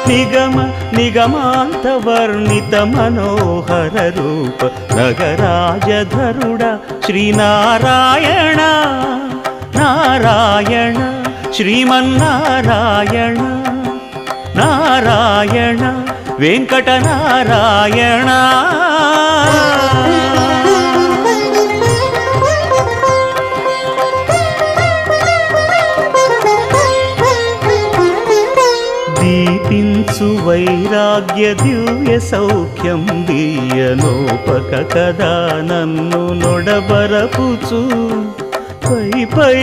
నిగమ నిగమాంత వర్ణిత మనోహర రూప నగరాజధరుడ శ్రీనారాయణ నారాయణ శ్రీమన్నారాయణ నారాయణ వెంకటనారాయణ. దీపించు వైరాగ్య దివ్య సౌఖ్యం దీయనోపక కదా నన్ను నొడబరపుచు పై పై